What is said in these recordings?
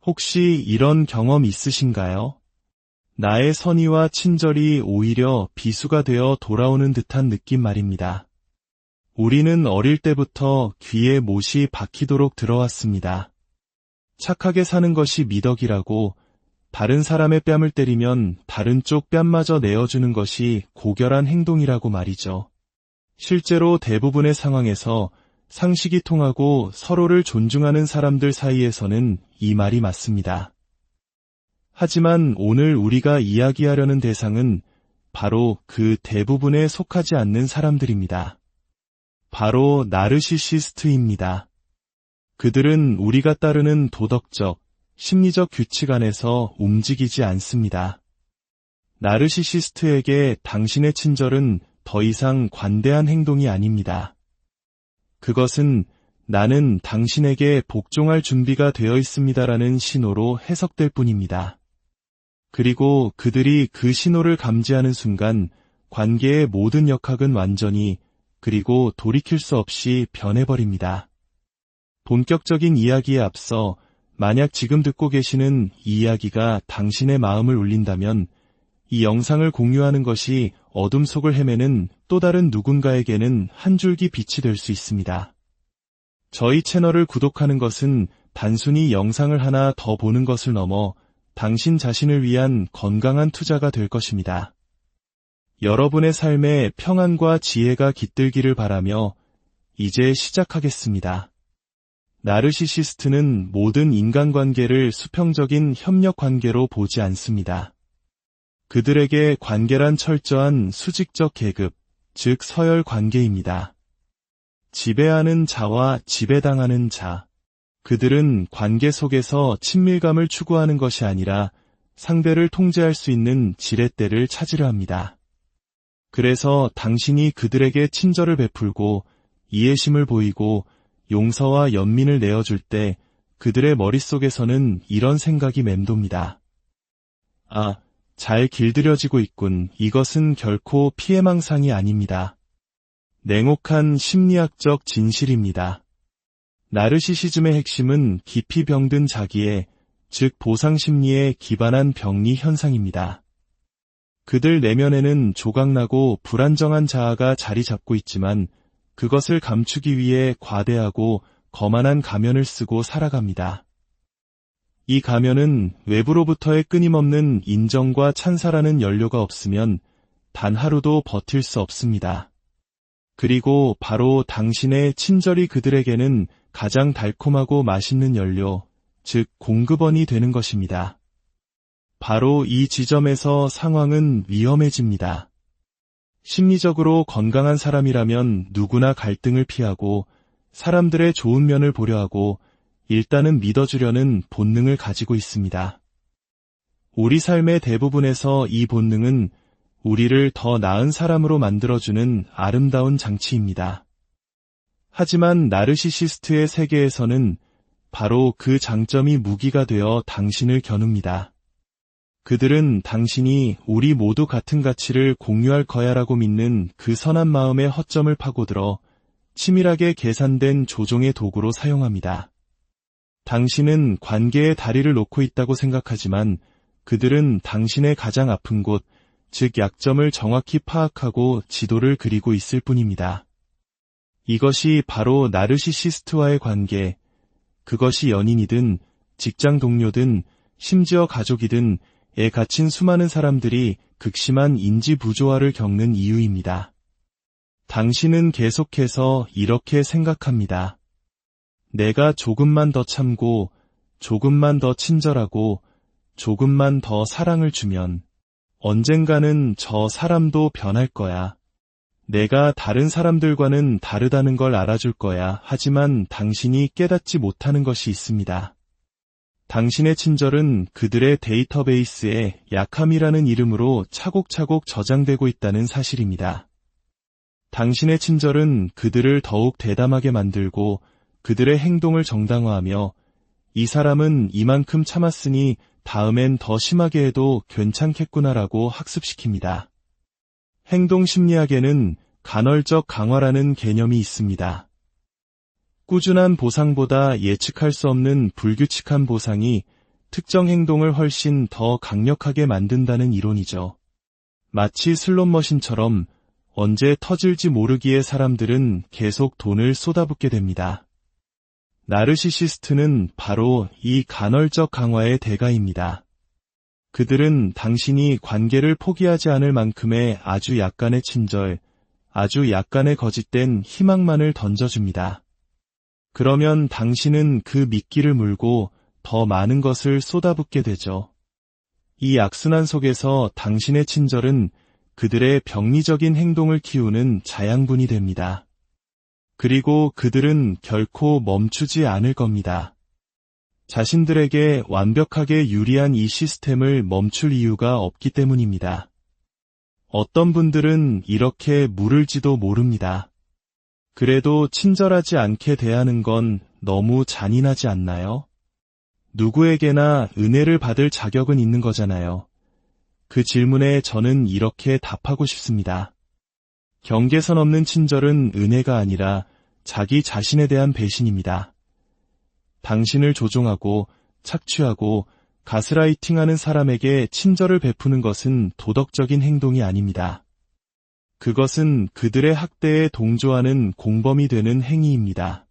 혹시 이런 경험 있으신가요? 나의 선의와 친절이 오히려 비수가 되어 돌아오는 듯한 느낌 말입니다. 우리는 어릴 때부터 귀에 못이 박히도록 들어왔습니다. 착하게 사는 것이 미덕이라고, 다른 사람의 뺨을 때리면 다른 쪽 뺨마저 내어주는 것이 고결한 행동이라고 말이죠. 실제로 대부분의 상황에서 상식이 통하고 서로를 존중하는 사람들 사이에서는 이 말이 맞습니다. 하지만 오늘 우리가 이야기하려는 대상은 바로 그 대부분에 속하지 않는 사람들입니다. 바로 나르시시스트입니다. 그들은 우리가 따르는 도덕적, 심리적 규칙 안에서 움직이지 않습니다. 나르시시스트에게 당신의 친절은 더 이상 관대한 행동이 아닙니다. 그것은 나는 당신에게 복종할 준비가 되어 있습니다라는 신호로 해석될 뿐입니다. 그리고 그들이 그 신호를 감지하는 순간 관계의 모든 역학은 완전히 그리고 돌이킬 수 없이 변해버립니다. 본격적인 이야기에 앞서 만약 지금 듣고 계시는 이 이야기가 당신의 마음을 울린다면 이 영상을 공유하는 것이 어둠 속을 헤매는 또 다른 누군가에게는 한 줄기 빛이 될 수 있습니다. 저희 채널을 구독하는 것은 단순히 영상을 하나 더 보는 것을 넘어 당신 자신을 위한 건강한 투자가 될 것입니다. 여러분의 삶에 평안과 지혜가 깃들기를 바라며 이제 시작하겠습니다. 나르시시스트는 모든 인간관계를 수평적인 협력관계로 보지 않습니다. 그들에게 관계란 철저한 수직적 계급, 즉 서열 관계입니다. 지배하는 자와 지배당하는 자. 그들은 관계 속에서 친밀감을 추구하는 것이 아니라 상대를 통제할 수 있는 지렛대를 찾으려 합니다. 그래서 당신이 그들에게 친절을 베풀고 이해심을 보이고 용서와 연민을 내어줄 때 그들의 머릿속에서는 이런 생각이 맴돕니다. 아, 잘 길들여지고 있군. 이것은 결코 피해망상이 아닙니다. 냉혹한 심리학적 진실입니다. 나르시시즘의 핵심은 깊이 병든 자기애, 즉 보상심리에 기반한 병리 현상입니다. 그들 내면에는 조각나고 불안정한 자아가 자리 잡고 있지만 그것을 감추기 위해 과대하고 거만한 가면을 쓰고 살아갑니다. 이 가면은 외부로부터의 끊임없는 인정과 찬사라는 연료가 없으면 단 하루도 버틸 수 없습니다. 그리고 바로 당신의 친절이 그들에게는 가장 달콤하고 맛있는 연료, 즉 공급원이 되는 것입니다. 바로 이 지점에서 상황은 위험해집니다. 심리적으로 건강한 사람이라면 누구나 갈등을 피하고 사람들의 좋은 면을 보려 하고 일단은 믿어주려는 본능을 가지고 있습니다. 우리 삶의 대부분에서 이 본능은 우리를 더 나은 사람으로 만들어주는 아름다운 장치입니다. 하지만 나르시시스트의 세계에서는 바로 그 장점이 무기가 되어 당신을 겨눕니다. 그들은 당신이 우리 모두 같은 가치를 공유할 거야라고 믿는 그 선한 마음의 허점을 파고들어 치밀하게 계산된 조종의 도구로 사용합니다. 당신은 관계의 다리를 놓고 있다고 생각하지만 그들은 당신의 가장 아픈 곳, 즉 약점을 정확히 파악하고 지도를 그리고 있을 뿐입니다. 이것이 바로 나르시시스트와의 관계, 그것이 연인이든 직장 동료든 심지어 가족이든 에 갇힌 수많은 사람들이 극심한 인지 부조화를 겪는 이유입니다. 당신은 계속해서 이렇게 생각합니다. 내가 조금만 더 참고, 조금만 더 친절하고, 조금만 더 사랑을 주면 언젠가는 저 사람도 변할 거야. 내가 다른 사람들과는 다르다는 걸 알아줄 거야. 하지만 당신이 깨닫지 못하는 것이 있습니다. 당신의 친절은 그들의 데이터베이스에 약함이라는 이름으로 차곡차곡 저장되고 있다는 사실입니다. 당신의 친절은 그들을 더욱 대담하게 만들고 그들의 행동을 정당화하며 이 사람은 이만큼 참았으니 다음엔 더 심하게 해도 괜찮겠구나라고 학습시킵니다. 행동심리학에는 간헐적 강화라는 개념이 있습니다. 꾸준한 보상보다 예측할 수 없는 불규칙한 보상이 특정 행동을 훨씬 더 강력하게 만든다는 이론이죠. 마치 슬롯머신처럼 언제 터질지 모르기에 사람들은 계속 돈을 쏟아붓게 됩니다. 나르시시스트는 바로 이 간헐적 강화의 대가입니다. 그들은 당신이 관계를 포기하지 않을 만큼의 아주 약간의 친절, 아주 약간의 거짓된 희망만을 던져줍니다. 그러면 당신은 그 미끼를 물고 더 많은 것을 쏟아붓게 되죠. 이 악순환 속에서 당신의 친절은 그들의 병리적인 행동을 키우는 자양분이 됩니다. 그리고 그들은 결코 멈추지 않을 겁니다. 자신들에게 완벽하게 유리한 이 시스템을 멈출 이유가 없기 때문입니다. 어떤 분들은 이렇게 물을지도 모릅니다. 그래도 친절하지 않게 대하는 건 너무 잔인하지 않나요? 누구에게나 은혜를 받을 자격은 있는 거잖아요. 그 질문에 저는 이렇게 답하고 싶습니다. 경계선 없는 친절은 은혜가 아니라 자기 자신에 대한 배신입니다. 당신을 조종하고 착취하고 가스라이팅하는 사람에게 친절을 베푸는 것은 도덕적인 행동이 아닙니다. 그것은 그들의 학대에 동조하는 공범이 되는 행위입니다.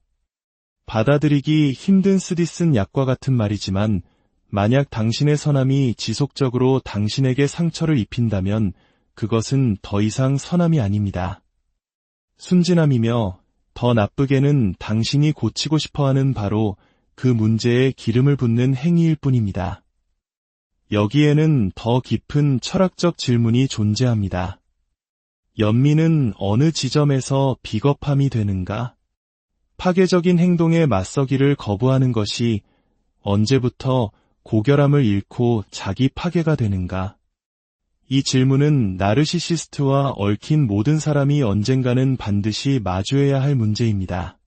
받아들이기 힘든 쓰디쓴 약과 같은 말이지만 만약 당신의 선함이 지속적으로 당신에게 상처를 입힌다면 그것은 더 이상 선함이 아닙니다. 순진함이며 더 나쁘게는 당신이 고치고 싶어하는 바로 그 문제에 기름을 붓는 행위일 뿐입니다. 여기에는 더 깊은 철학적 질문이 존재합니다. 연민은 어느 지점에서 비겁함이 되는가? 파괴적인 행동에 맞서기를 거부하는 것이 언제부터 고결함을 잃고 자기 파괴가 되는가? 이 질문은 나르시시스트와 얽힌 모든 사람이 언젠가는 반드시 마주해야 할 문제입니다.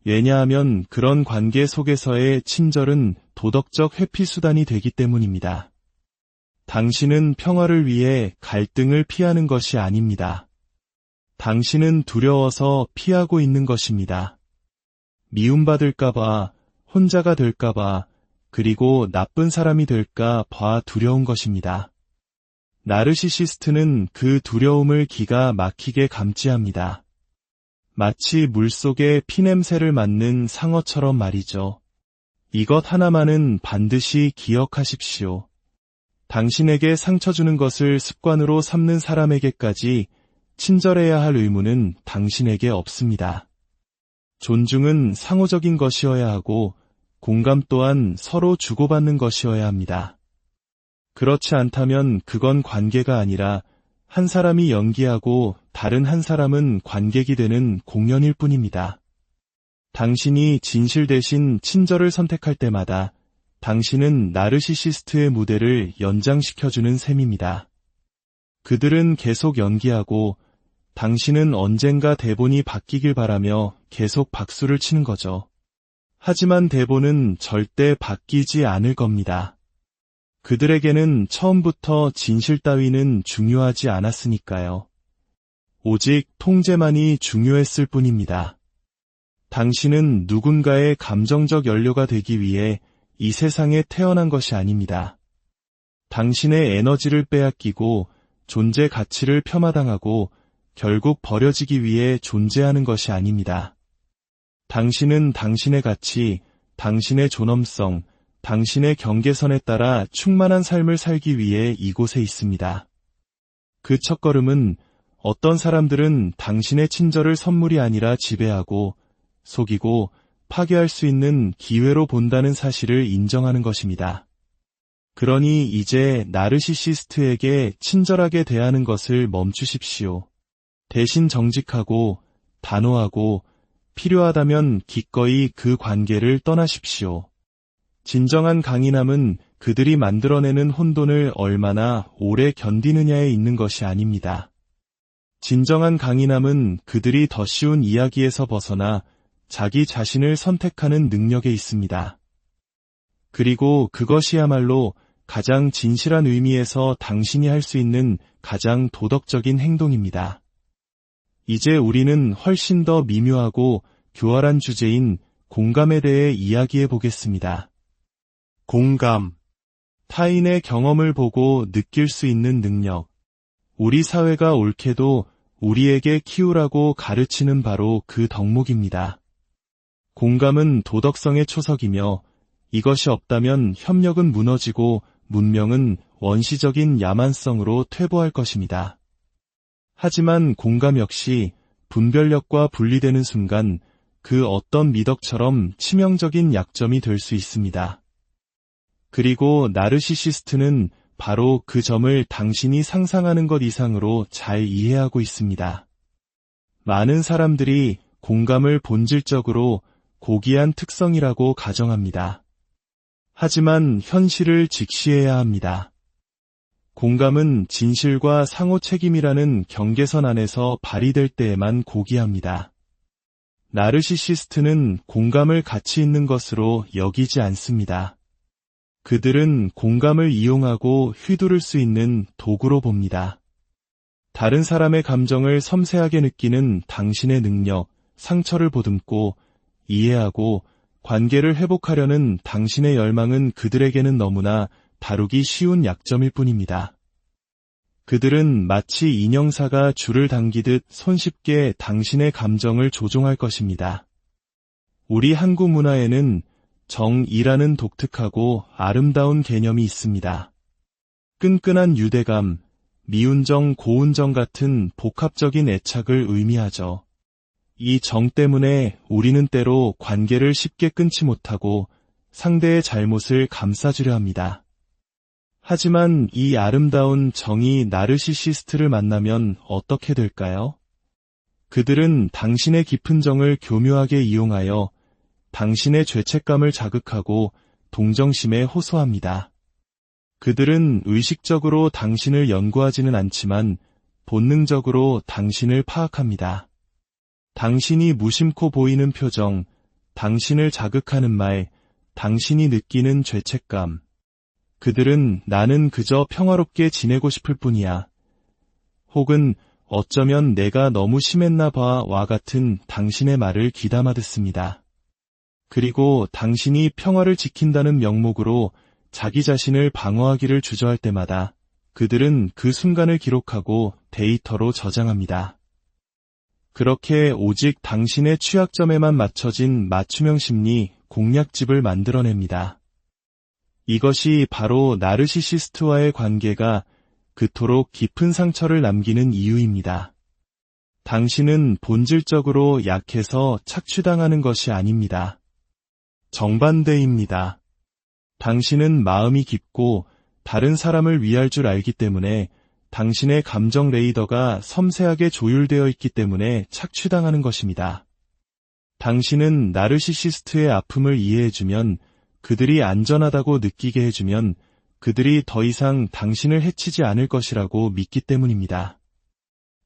왜냐하면 그런 관계 속에서의 친절은 도덕적 회피수단이 되기 때문입니다. 당신은 평화를 위해 갈등을 피하는 것이 아닙니다. 당신은 두려워서 피하고 있는 것입니다. 미움받을까봐, 혼자가 될까봐, 그리고 나쁜 사람이 될까 봐 두려운 것입니다. 나르시시스트는 그 두려움을 기가 막히게 감지합니다. 마치 물속에 피냄새를 맡는 상어처럼 말이죠. 이것 하나만은 반드시 기억하십시오. 당신에게 상처 주는 것을 습관으로 삼는 사람에게까지 친절해야 할 의무는 당신에게 없습니다. 존중은 상호적인 것이어야 하고 공감 또한 서로 주고받는 것이어야 합니다. 그렇지 않다면 그건 관계가 아니라 한 사람이 연기하고 다른 한 사람은 관객이 되는 공연일 뿐입니다. 당신이 진실 대신 친절을 선택할 때마다 당신은 나르시시스트의 무대를 연장시켜주는 셈입니다. 그들은 계속 연기하고 당신은 언젠가 대본이 바뀌길 바라며 계속 박수를 치는 거죠. 하지만 대본은 절대 바뀌지 않을 겁니다. 그들에게는 처음부터 진실 따위는 중요하지 않았으니까요. 오직 통제만이 중요했을 뿐입니다. 당신은 누군가의 감정적 연료가 되기 위해 이 세상에 태어난 것이 아닙니다. 당신의 에너지를 빼앗기고 존재 가치를 폄하당하고 결국 버려지기 위해 존재하는 것이 아닙니다. 당신은 당신의 가치, 당신의 존엄성, 당신의 경계선에 따라 충만한 삶을 살기 위해 이곳에 있습니다. 그 첫걸음은 어떤 사람들은 당신의 친절을 선물이 아니라 지배하고 속이고 파괴할 수 있는 기회로 본다는 사실을 인정하는 것입니다. 그러니 이제 나르시시스트에게 친절하게 대하는 것을 멈추십시오. 대신 정직하고 단호하고 필요하다면 기꺼이 그 관계를 떠나십시오. 진정한 강인함은 그들이 만들어내는 혼돈을 얼마나 오래 견디느냐에 있는 것이 아닙니다. 진정한 강인함은 그들이 더 쉬운 이야기에서 벗어나 자기 자신을 선택하는 능력에 있습니다. 그리고 그것이야말로 가장 진실한 의미에서 당신이 할 수 있는 가장 도덕적인 행동입니다. 이제 우리는 훨씬 더 미묘하고 교활한 주제인 공감에 대해 이야기해 보겠습니다. 공감, 타인의 경험을 보고 느낄 수 있는 능력. 우리 사회가 옳게도 우리에게 키우라고 가르치는 바로 그 덕목입니다. 공감은 도덕성의 초석이며 이것이 없다면 협력은 무너지고 문명은 원시적인 야만성으로 퇴보할 것입니다. 하지만 공감 역시 분별력과 분리되는 순간 그 어떤 미덕처럼 치명적인 약점이 될 수 있습니다. 그리고 나르시시스트는 바로 그 점을 당신이 상상하는 것 이상으로 잘 이해하고 있습니다. 많은 사람들이 공감을 본질적으로 고귀한 특성이라고 가정합니다. 하지만 현실을 직시해야 합니다. 공감은 진실과 상호 책임이라는 경계선 안에서 발휘될 때에만 고귀합니다. 나르시시스트는 공감을 가치 있는 것으로 여기지 않습니다. 그들은 공감을 이용하고 휘두를 수 있는 도구로 봅니다. 다른 사람의 감정을 섬세하게 느끼는 당신의 능력, 상처를 보듬고 이해하고 관계를 회복하려는 당신의 열망은 그들에게는 너무나 다루기 쉬운 약점일 뿐입니다. 그들은 마치 인형사가 줄을 당기듯 손쉽게 당신의 감정을 조종할 것입니다. 우리 한국 문화에는 정이라는 독특하고 아름다운 개념이 있습니다. 끈끈한 유대감, 미운정, 고운정 같은 복합적인 애착을 의미하죠. 이 정 때문에 우리는 때로 관계를 쉽게 끊지 못하고 상대의 잘못을 감싸주려 합니다. 하지만 이 아름다운 정이 나르시시스트를 만나면 어떻게 될까요? 그들은 당신의 깊은 정을 교묘하게 이용하여 당신의 죄책감을 자극하고 동정심에 호소합니다. 그들은 의식적으로 당신을 연구하지는 않지만 본능적으로 당신을 파악합니다. 당신이 무심코 보이는 표정, 당신을 자극하는 말, 당신이 느끼는 죄책감. 그들은 나는 그저 평화롭게 지내고 싶을 뿐이야. 혹은 어쩌면 내가 너무 심했나 봐와 같은 당신의 말을 귀담아 듣습니다. 그리고 당신이 평화를 지킨다는 명목으로 자기 자신을 방어하기를 주저할 때마다 그들은 그 순간을 기록하고 데이터로 저장합니다. 그렇게 오직 당신의 취약점에만 맞춰진 맞춤형 심리 공략집을 만들어냅니다. 이것이 바로 나르시시스트와의 관계가 그토록 깊은 상처를 남기는 이유입니다. 당신은 본질적으로 약해서 착취당하는 것이 아닙니다. 정반대입니다. 당신은 마음이 깊고 다른 사람을 위할 줄 알기 때문에 당신의 감정 레이더가 섬세하게 조율되어 있기 때문에 착취당하는 것입니다. 당신은 나르시시스트의 아픔을 이해해주면, 그들이 안전하다고 느끼게 해주면 그들이 더 이상 당신을 해치지 않을 것이라고 믿기 때문입니다.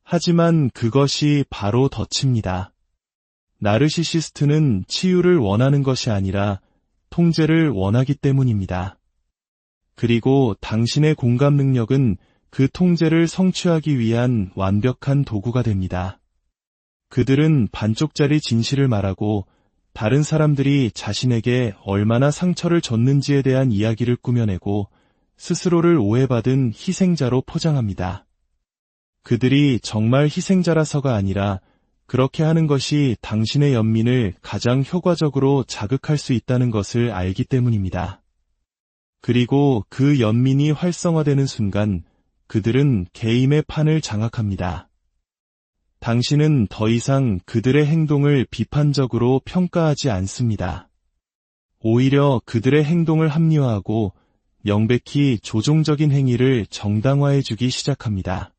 하지만 그것이 바로 덫입니다. 나르시시스트는 치유를 원하는 것이 아니라 통제를 원하기 때문입니다. 그리고 당신의 공감 능력은 그 통제를 성취하기 위한 완벽한 도구가 됩니다. 그들은 반쪽짜리 진실을 말하고 다른 사람들이 자신에게 얼마나 상처를 줬는지에 대한 이야기를 꾸며내고 스스로를 오해받은 희생자로 포장합니다. 그들이 정말 희생자라서가 아니라 그렇게 하는 것이 당신의 연민을 가장 효과적으로 자극할 수 있다는 것을 알기 때문입니다. 그리고 그 연민이 활성화되는 순간 그들은 게임의 판을 장악합니다. 당신은 더 이상 그들의 행동을 비판적으로 평가하지 않습니다. 오히려 그들의 행동을 합리화하고 명백히 조종적인 행위를 정당화해주기 시작합니다.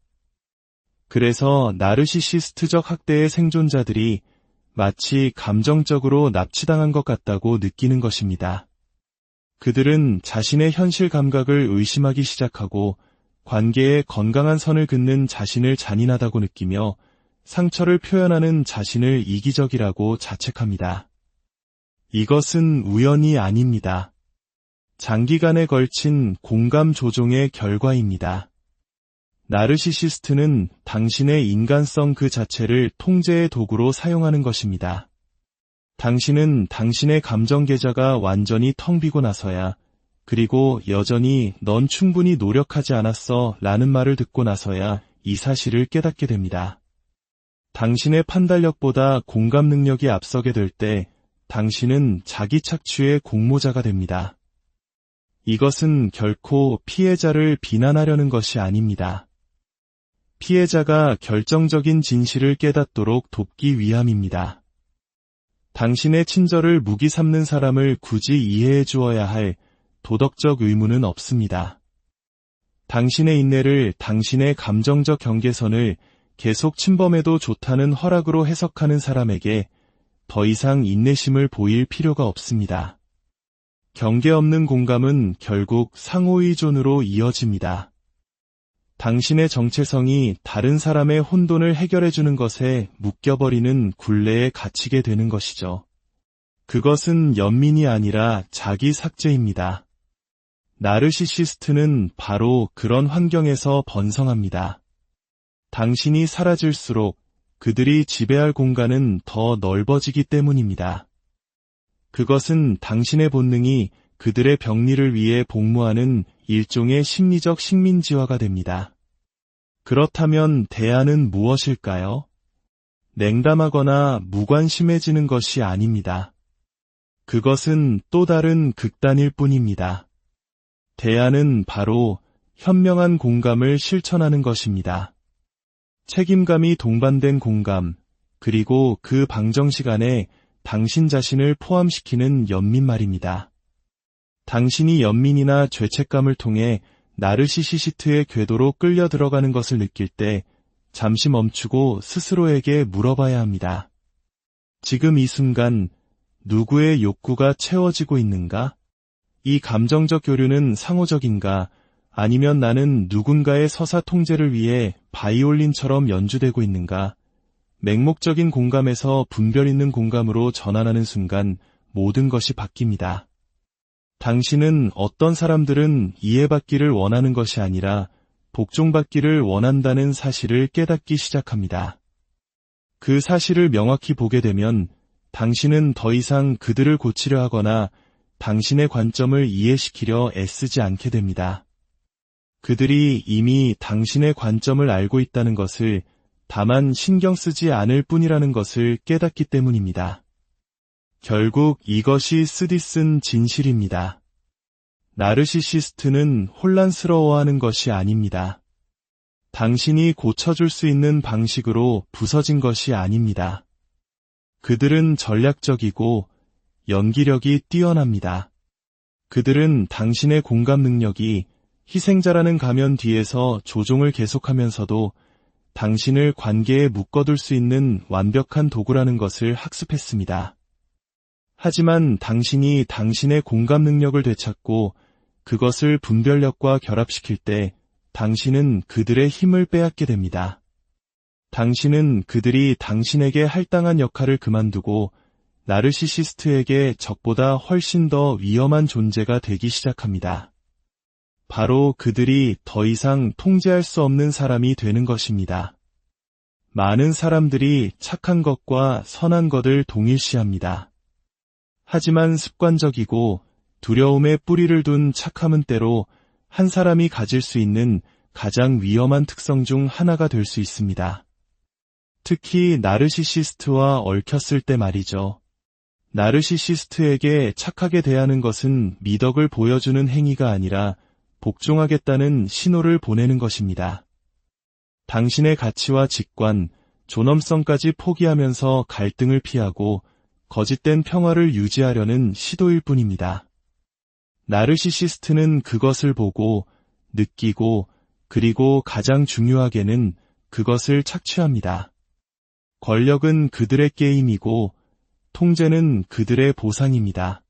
그래서 나르시시스트적 학대의 생존자들이 마치 감정적으로 납치당한 것 같다고 느끼는 것입니다. 그들은 자신의 현실 감각을 의심하기 시작하고 관계에 건강한 선을 긋는 자신을 잔인하다고 느끼며 상처를 표현하는 자신을 이기적이라고 자책합니다. 이것은 우연이 아닙니다. 장기간에 걸친 공감 조종의 결과입니다. 나르시시스트는 당신의 인간성 그 자체를 통제의 도구로 사용하는 것입니다. 당신은 당신의 감정 계좌가 완전히 텅 비고 나서야 그리고 여전히 넌 충분히 노력하지 않았어 라는 말을 듣고 나서야 이 사실을 깨닫게 됩니다. 당신의 판단력보다 공감 능력이 앞서게 될 때 당신은 자기 착취의 공모자가 됩니다. 이것은 결코 피해자를 비난하려는 것이 아닙니다. 피해자가 결정적인 진실을 깨닫도록 돕기 위함입니다. 당신의 친절을 무기 삼는 사람을 굳이 이해해 주어야 할 도덕적 의무는 없습니다. 당신의 인내를 당신의 감정적 경계선을 계속 침범해도 좋다는 허락으로 해석하는 사람에게 더 이상 인내심을 보일 필요가 없습니다. 경계 없는 공감은 결국 상호의존으로 이어집니다. 당신의 정체성이 다른 사람의 혼돈을 해결해주는 것에 묶여버리는 굴레에 갇히게 되는 것이죠. 그것은 연민이 아니라 자기 삭제입니다. 나르시시스트는 바로 그런 환경에서 번성합니다. 당신이 사라질수록 그들이 지배할 공간은 더 넓어지기 때문입니다. 그것은 당신의 본능이 그들의 병리를 위해 복무하는 일종의 심리적 식민지화가 됩니다. 그렇다면 대안은 무엇일까요? 냉담하거나 무관심해지는 것이 아닙니다. 그것은 또 다른 극단일 뿐입니다. 대안은 바로 현명한 공감을 실천하는 것입니다. 책임감이 동반된 공감, 그리고 그 방정식 안에 당신 자신을 포함시키는 연민 말입니다. 당신이 연민이나 죄책감을 통해 나르시시스트의 궤도로 끌려 들어가는 것을 느낄 때 잠시 멈추고 스스로에게 물어봐야 합니다. 지금 이 순간 누구의 욕구가 채워지고 있는가? 이 감정적 교류는 상호적인가? 아니면 나는 누군가의 서사 통제를 위해 바이올린처럼 연주되고 있는가? 맹목적인 공감에서 분별 있는 공감으로 전환하는 순간 모든 것이 바뀝니다. 당신은 어떤 사람들은 이해받기를 원하는 것이 아니라 복종받기를 원한다는 사실을 깨닫기 시작합니다. 그 사실을 명확히 보게 되면 당신은 더 이상 그들을 고치려 하거나 당신의 관점을 이해시키려 애쓰지 않게 됩니다. 그들이 이미 당신의 관점을 알고 있다는 것을 다만 신경 쓰지 않을 뿐이라는 것을 깨닫기 때문입니다. 결국 이것이 쓰디쓴 진실입니다. 나르시시스트는 혼란스러워하는 것이 아닙니다. 당신이 고쳐줄 수 있는 방식으로 부서진 것이 아닙니다. 그들은 전략적이고 연기력이 뛰어납니다. 그들은 당신의 공감 능력이 희생자라는 가면 뒤에서 조종을 계속하면서도 당신을 관계에 묶어둘 수 있는 완벽한 도구라는 것을 학습했습니다. 하지만 당신이 당신의 공감 능력을 되찾고 그것을 분별력과 결합시킬 때 당신은 그들의 힘을 빼앗게 됩니다. 당신은 그들이 당신에게 할당한 역할을 그만두고 나르시시스트에게 적보다 훨씬 더 위험한 존재가 되기 시작합니다. 바로 그들이 더 이상 통제할 수 없는 사람이 되는 것입니다. 많은 사람들이 착한 것과 선한 것을 동일시합니다. 하지만 습관적이고 두려움에 뿌리를 둔 착함은 때로 한 사람이 가질 수 있는 가장 위험한 특성 중 하나가 될 수 있습니다. 특히 나르시시스트와 얽혔을 때 말이죠. 나르시시스트에게 착하게 대하는 것은 미덕을 보여주는 행위가 아니라 복종하겠다는 신호를 보내는 것입니다. 당신의 가치와 직관, 존엄성까지 포기하면서 갈등을 피하고 거짓된 평화를 유지하려는 시도일 뿐입니다. 나르시시스트는 그것을 보고, 느끼고, 그리고 가장 중요하게는 그것을 착취합니다. 권력은 그들의 게임이고, 통제는 그들의 보상입니다.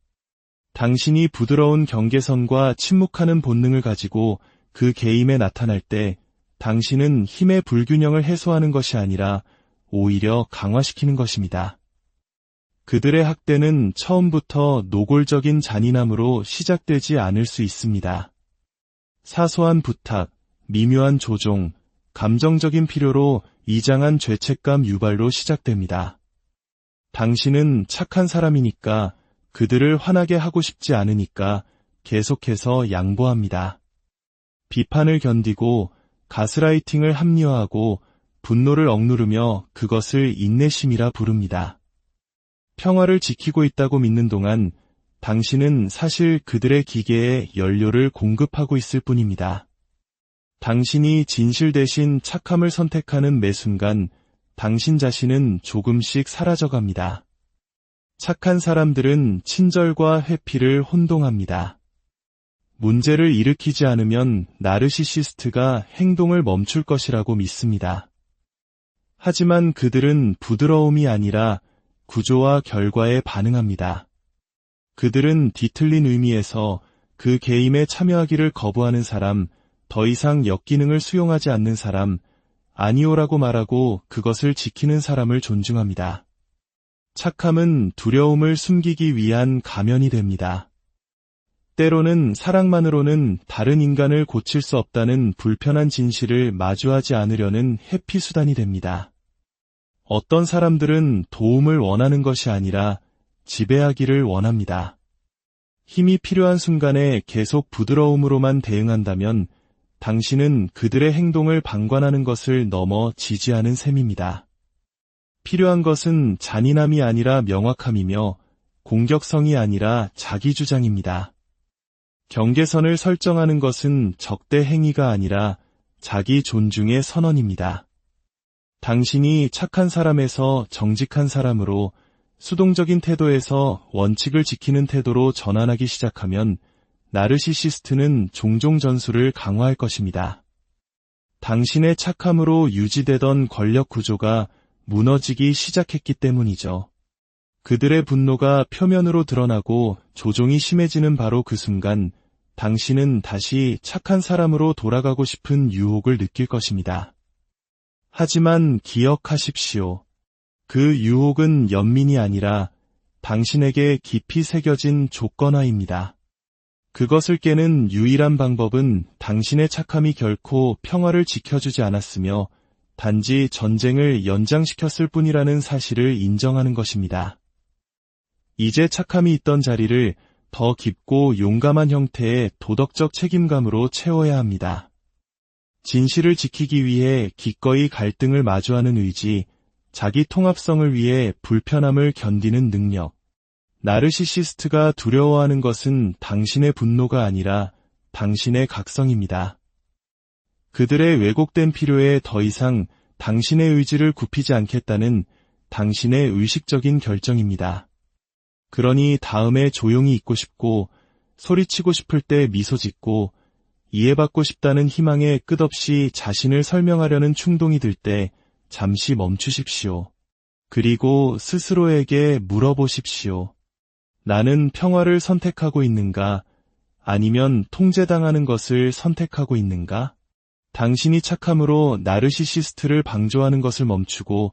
당신이 부드러운 경계선과 침묵하는 본능을 가지고 그 게임에 나타날 때 당신은 힘의 불균형을 해소하는 것이 아니라 오히려 강화시키는 것입니다. 그들의 학대는 처음부터 노골적인 잔인함으로 시작되지 않을 수 있습니다. 사소한 부탁, 미묘한 조종, 감정적인 필요로 이장한 죄책감 유발로 시작됩니다. 당신은 착한 사람이니까, 그들을 화나게 하고 싶지 않으니까 계속해서 양보합니다. 비판을 견디고 가스라이팅을 합리화하고 분노를 억누르며 그것을 인내심이라 부릅니다. 평화를 지키고 있다고 믿는 동안 당신은 사실 그들의 기계에 연료를 공급하고 있을 뿐입니다. 당신이 진실 대신 착함을 선택하는 매 순간 당신 자신은 조금씩 사라져갑니다. 착한 사람들은 친절과 회피를 혼동합니다. 문제를 일으키지 않으면 나르시시스트가 행동을 멈출 것이라고 믿습니다. 하지만 그들은 부드러움이 아니라 구조와 결과에 반응합니다. 그들은 뒤틀린 의미에서 그 게임에 참여하기를 거부하는 사람, 더 이상 역기능을 수용하지 않는 사람, 아니오라고 말하고 그것을 지키는 사람을 존중합니다. 착함은 두려움을 숨기기 위한 가면이 됩니다. 때로는 사랑만으로는 다른 인간을 고칠 수 없다는 불편한 진실을 마주하지 않으려는 회피 수단이 됩니다. 어떤 사람들은 도움을 원하는 것이 아니라 지배하기를 원합니다. 힘이 필요한 순간에 계속 부드러움으로만 대응한다면 당신은 그들의 행동을 방관하는 것을 넘어 지지하는 셈입니다. 필요한 것은 잔인함이 아니라 명확함이며 공격성이 아니라 자기주장입니다. 경계선을 설정하는 것은 적대 행위가 아니라 자기 존중의 선언입니다. 당신이 착한 사람에서 정직한 사람으로, 수동적인 태도에서 원칙을 지키는 태도로 전환하기 시작하면 나르시시스트는 종종 전술을 강화할 것입니다. 당신의 착함으로 유지되던 권력 구조가 무너지기 시작했기 때문이죠. 그들의 분노가 표면으로 드러나고 조종이 심해지는 바로 그 순간 당신은 다시 착한 사람으로 돌아가고 싶은 유혹을 느낄 것입니다. 하지만 기억하십시오. 그 유혹은 연민이 아니라 당신에게 깊이 새겨진 조건화입니다. 그것을 깨는 유일한 방법은 당신의 착함이 결코 평화를 지켜주지 않았으며 단지 전쟁을 연장시켰을 뿐이라는 사실을 인정하는 것입니다. 이제 착함이 있던 자리를 더 깊고 용감한 형태의 도덕적 책임감으로 채워야 합니다. 진실을 지키기 위해 기꺼이 갈등을 마주하는 의지, 자기 통합성을 위해 불편함을 견디는 능력. 나르시시스트가 두려워하는 것은 당신의 분노가 아니라 당신의 각성입니다. 그들의 왜곡된 필요에 더 이상 당신의 의지를 굽히지 않겠다는 당신의 의식적인 결정입니다. 그러니 다음에 조용히 있고 싶고, 소리치고 싶을 때 미소 짓고, 이해받고 싶다는 희망에 끝없이 자신을 설명하려는 충동이 들 때 잠시 멈추십시오. 그리고 스스로에게 물어보십시오. 나는 평화를 선택하고 있는가? 아니면 통제당하는 것을 선택하고 있는가? 당신이 착함으로 나르시시스트를 방조하는 것을 멈추고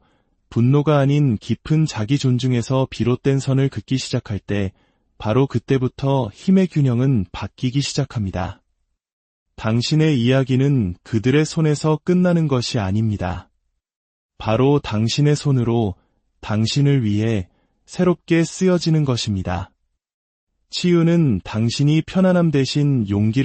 분노가 아닌 깊은 자기 존중에서 비롯된 선을 긋기 시작할 때 바로 그때부터 힘의 균형은 바뀌기 시작합니다. 당신의 이야기는 그들의 손에서 끝나는 것이 아닙니다. 바로 당신의 손으로 당신을 위해 새롭게 쓰여지는 것입니다. 치유는 당신이 편안함 대신 용기를